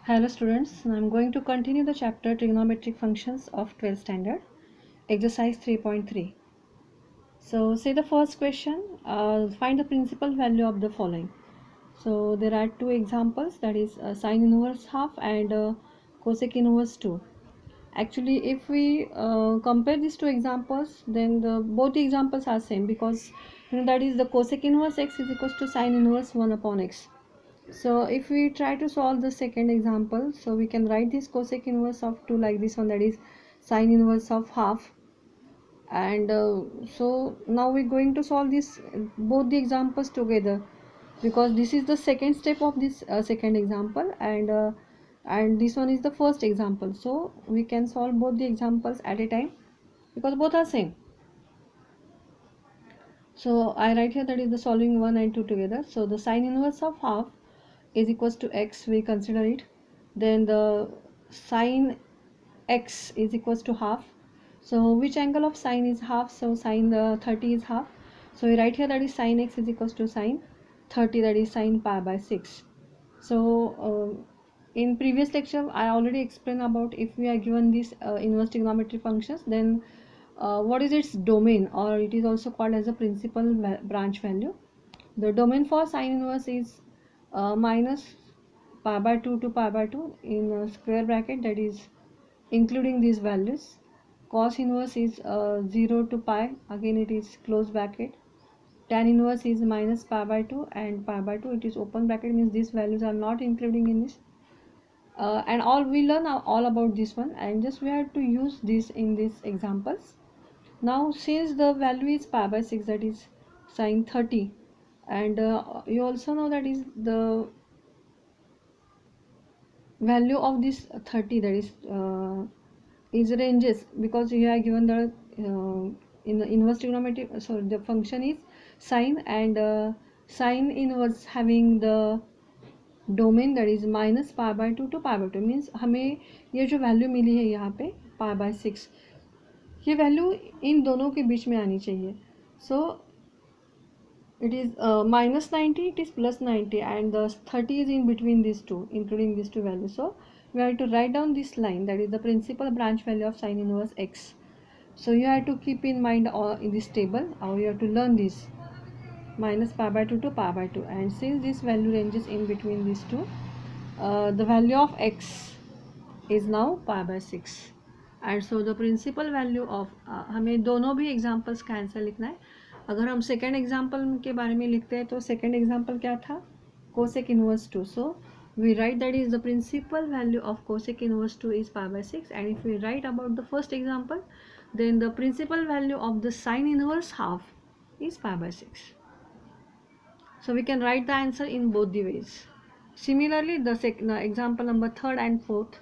Hello students, I am going to continue the chapter trigonometric functions of 12th standard, exercise 3.3. So say the first question, find the principal value of the following. So there are two examples, that is sine inverse half and cosec inverse 2. Actually if we compare these two examples, then both the examples are same, because that is the cosec inverse x is equals to sine inverse 1 upon x. So if we try to solve the second example, so we can write this cosec inverse of 2 like this one, that is sine inverse of half. And so now we're going to solve this both the examples together, because this is the second step of this second example, and this one is the first example. So we can solve both the examples at a time because both are same. So I write here that is the solving 1 and 2 together. So the sine inverse of half is equals to x, we consider it. Then the sine x is equals to half. So which angle of sine is half? So sine 30 is half. So we write here that is sine x is equals to sine 30, that is sine pi by 6. So in previous lecture I already explained about if we are given these inverse trigonometry functions, then what is its domain, or it is also called as a principal branch value. The domain for sine inverse is minus pi by 2 to pi by 2 in a square bracket, that is including these values. Cos inverse is 0 to pi, again it is close bracket. Tan inverse is minus pi by 2 and pi by 2, it is open bracket, means these values are not including in this. And all we learn all about this one, and just we have to use this in these examples. Now since the value is pi by 6, that is sine 30, and you also know that is the value of this 30, that is ranges, because you are given the in the inverse trigonometry, so the function is sine, and sine inverse having the domain that is minus pi by 2 to pi by 2, मीन्स हमें ये जो value मिली है यहाँ पे pi by 6, ये value in दोनों के बीच में आनी चाहिए. सो it is minus 90, it is plus 90, and the 30 is in between these two, including these two values. So we have to write down this line, that is the principal branch value of sine inverse x. So you have to keep in mind in this table, or you have to learn this minus pi by 2 to pi by 2, and since this value ranges in between these two, the value of x is now pi by 6. and so the principal value of हमें दोनों भी examples का answer लिखना है. अगर हम second example के बारे में लिखते हैं तो सेकेंड एग्जाम्पल क्या था, cosec inverse 2. So we write that is the principal value of cosec inverse 2 is pi by 6, and if we write about the first example, then the principal value of the sine inverse half is pi by 6. So we can write the answer in both the ways. Similarly, the example number third and fourth,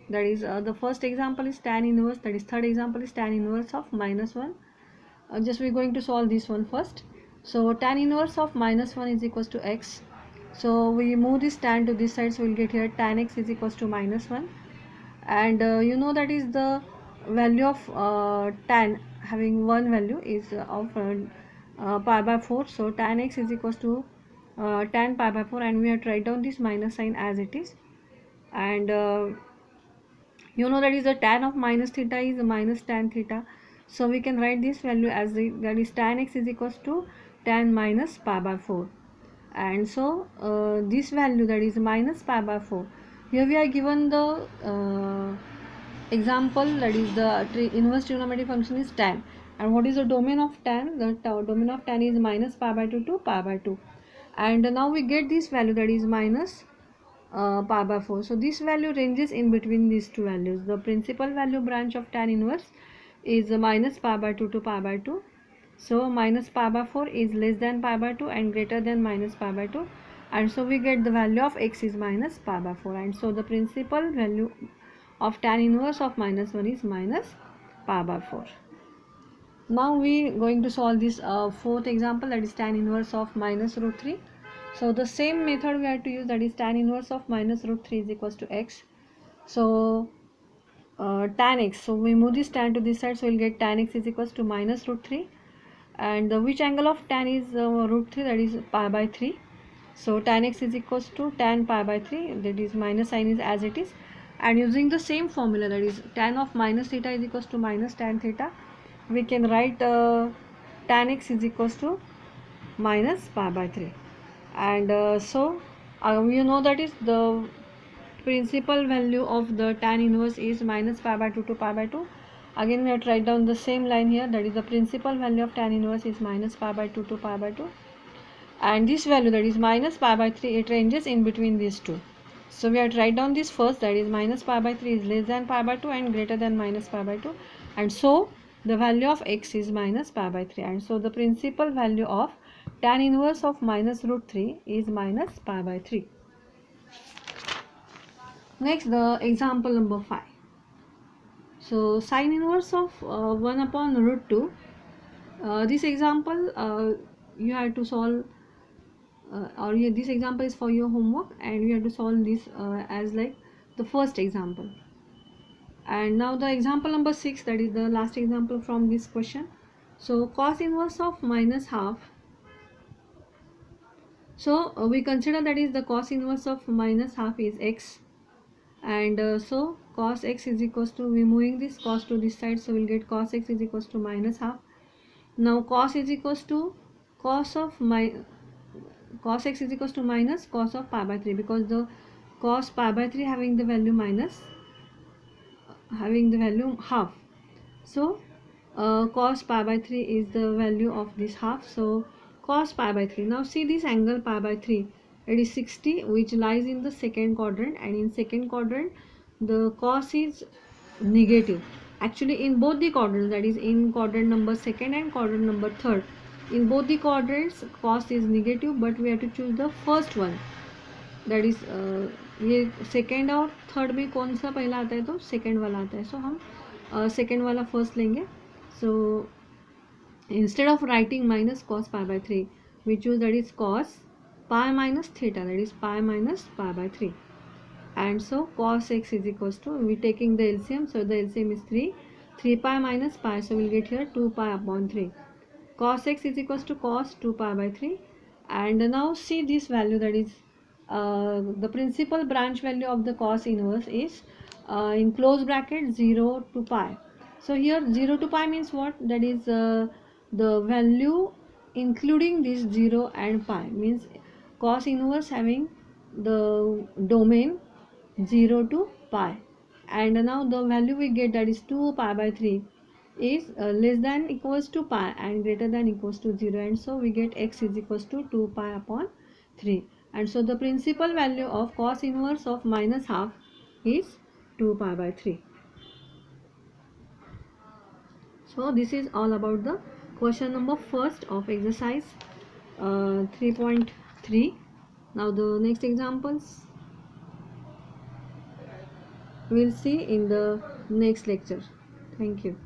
that is the first example is tan inverse, that is third example is tan inverse of minus 1. Just we're going to solve this one first. So tan inverse of minus 1 is equals to x. So we move this tan to this side, so we'll get here tan x is equals to minus 1, and you know that is the value of tan having one value is of pi by 4. So tan x is equals to tan pi by 4, and we have to write down this minus sign as it is. And you know that is the tan of minus theta is minus tan theta, so we can write this value as that is tan x is equals to tan minus pi by 4. And so this value, that is minus pi by 4, here we are given the example, that is the inverse trigonometry function is tan, and what is the domain of tan? The domain of tan is minus pi by 2 to pi by 2, and now we get this value, that is minus pi by 4. So this value ranges in between these two values. The principal value branch of tan inverse is minus pi by 2 to pi by 2. So minus pi by 4 is less than pi by 2 and greater than minus pi by 2, and so we get the value of x is minus pi by 4, and so the principal value of tan inverse of minus 1 is minus pi by 4. Now we going to solve this fourth example, that is tan inverse of minus root 3. So the same method we have to use, that is tan inverse of minus root 3 is equals to x. So tan x, so we move this tan to this side, so we'll get tan x is equals to minus root 3, and which angle of tan is root 3, that is pi by 3. So tan x is equals to tan pi by 3, that is minus sign is as it is, and using the same formula, that is tan of minus theta is equals to minus tan theta, we can write tan x is equals to minus pi by 3. And you know that is the principal value of the tan inverse is minus pi by 2 to pi by 2. Again we have to write down the same line here, that is the principal value of tan inverse is minus pi by 2 to pi by 2, and this value, that is minus pi by 3, it ranges in between these two. So we have to write down this first, that is minus pi by 3 is less than pi by 2 and greater than minus pi by 2, and so the value of x is minus pi by 3, and so the principal value of tan inverse of minus root 3 is minus pi by 3. Next, the example number 5. So sine inverse of 1 upon root 2. This example you have to solve, this example is for your homework, and we have to solve this as like the first example. And now the example number 6, that is the last example from this question. So cos inverse of minus half. So we consider that is the cos inverse of minus half is x, and so cos x is equals to, we moving this cos to this side, so we'll get cos x is equals to minus half. Now cos is equals to cos x is equals to minus cos of pi by 3, because the cos pi by 3 having the value minus, having the value half. So cos pi by 3 is the value of this half, so cos pi by 3. Now see this angle pi by 3, it is 60, which lies in the second quadrant, and in second quadrant the cos is negative. Actually in both the quadrants, that is in quadrant number 2nd and quadrant number 3rd, in both the quadrants cos is negative, but we have to choose the first one, that is ये second और third में कौन सा पहला आता है, तो second वाला आता है, सो हम सेकेंड वाला फर्स्ट लेंगे. सो instead of writing minus cos pi by 3, we choose that is cos pi minus theta, that is pi minus pi by 3, and so cos x is equals to, we taking the LCM, so the LCM is 3 pi minus pi, so we'll get here 2 pi upon 3. Cos x is equals to cos 2 pi by 3, and now see this value, that is the principal branch value of the cos inverse is in close bracket 0 to pi. So here 0 to pi means what, that is the value including this 0 and pi, means cos inverse having the domain 0 to pi, and now the value we get, that is 2 pi by 3 is less than equals to pi and greater than equals to 0, and so we get x is equals to 2 pi upon 3, and so the principal value of cos inverse of minus half is 2 pi by 3. So this is all about the question number first of exercise 3.3. Now the next examples we'll see in the next lecture. Thank you.